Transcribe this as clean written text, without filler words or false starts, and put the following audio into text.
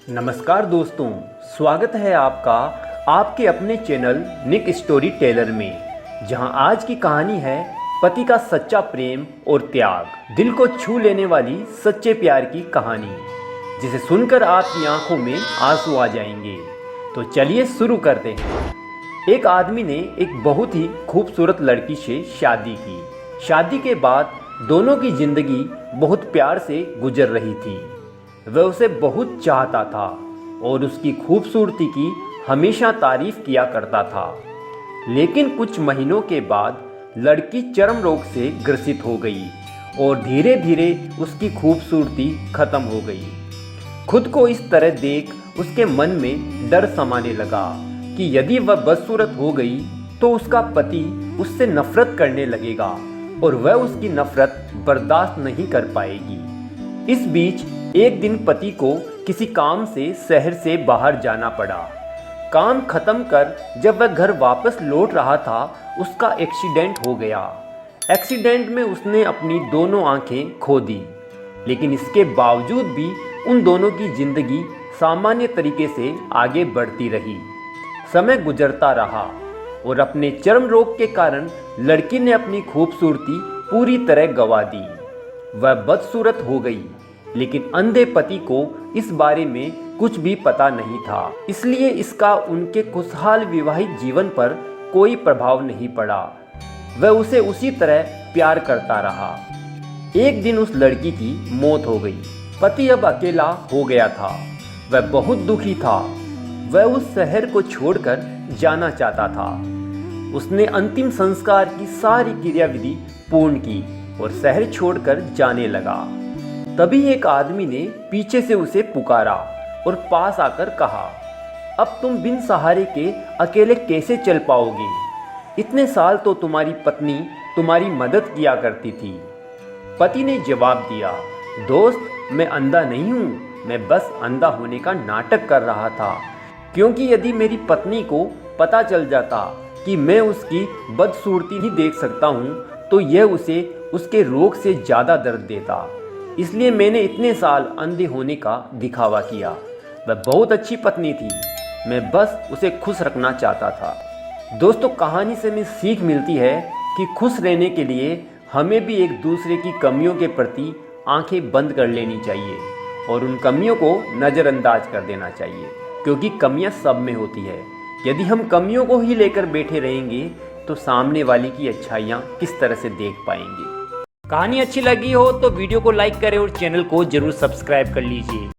नमस्कार दोस्तों, स्वागत है आपका आपके अपने चैनल निक स्टोरी टेलर में, जहां आज की कहानी है पति का सच्चा प्रेम और त्याग। दिल को छू लेने वाली सच्चे प्यार की कहानी, जिसे सुनकर आपकी आंखों में आंसू आ जाएंगे। तो चलिए शुरू करते हैं। एक आदमी ने एक बहुत ही खूबसूरत लड़की से शादी की। शादी के बाद दोनों की जिंदगी बहुत प्यार से गुजर रही थी। वह उसे बहुत चाहता था और उसकी खूबसूरती की हमेशा तारीफ किया करता था। लेकिन कुछ महीनों के बाद लड़की चर्म रोग से ग्रसित हो गई और धीरे धीरे उसकी खूबसूरती खत्म हो गई। खुद को इस तरह देख उसके मन में डर समाने लगा कि यदि वह बदसूरत हो गई तो उसका पति उससे नफरत करने लगेगा और वह उसकी नफरत बर्दाश्त नहीं कर पाएगी। इस बीच एक दिन पति को किसी काम से शहर से बाहर जाना पड़ा। काम खत्म कर जब वह घर वापस लौट रहा था, उसका एक्सीडेंट हो गया। एक्सीडेंट में उसने अपनी दोनों आंखें खो दी, लेकिन इसके बावजूद भी उन दोनों की जिंदगी सामान्य तरीके से आगे बढ़ती रही। समय गुजरता रहा और अपने चर्म रोग के कारण लड़की ने अपनी खूबसूरती पूरी तरह गंवा दी। वह बदसूरत हो गई, लेकिन अंधे पति को इस बारे में कुछ भी पता नहीं था, इसलिए इसका उनके खुशहाल विवाहित जीवन पर कोई प्रभाव नहीं पड़ा। वह उसे उसी तरह प्यार करता रहा। एक दिन उस लड़की की मौत हो गई। पति अब अकेला हो गया था। वह बहुत दुखी था। वह उस शहर को छोड़कर जाना चाहता था। उसने अंतिम संस्कार की सारी क्रियाविधि पूर्ण की और शहर छोड़कर जाने लगा। तभी एक आदमी ने पीछे से उसे पुकारा और पास आकर कहा, अब तुम बिन सहारे के अकेले कैसे चल पाओगे? इतने साल तो तुम्हारी पत्नी तुम्हारी मदद किया करती थी। पति ने जवाब दिया, दोस्त, मैं अंधा नहीं हूँ, मैं बस अंधा होने का नाटक कर रहा था, क्योंकि यदि मेरी पत्नी को पता चल जाता कि मैं उसकी बदसूरती ही देख सकता हूँ तो यह उसे उसके रोग से ज़्यादा दर्द देता। इसलिए मैंने इतने साल अंधे होने का दिखावा किया। वह बहुत अच्छी पत्नी थी, मैं बस उसे खुश रखना चाहता था। दोस्तों, कहानी से हमें सीख मिलती है कि खुश रहने के लिए हमें भी एक दूसरे की कमियों के प्रति आंखें बंद कर लेनी चाहिए और उन कमियों को नज़रअंदाज कर देना चाहिए, क्योंकि कमियां सब में होती है। यदि हम कमियों को ही लेकर बैठे रहेंगे तो सामने वाले की अच्छाइयाँ किस तरह से देख पाएंगे। कहानी अच्छी लगी हो तो वीडियो को लाइक करें और चैनल को जरूर सब्सक्राइब कर लीजिए।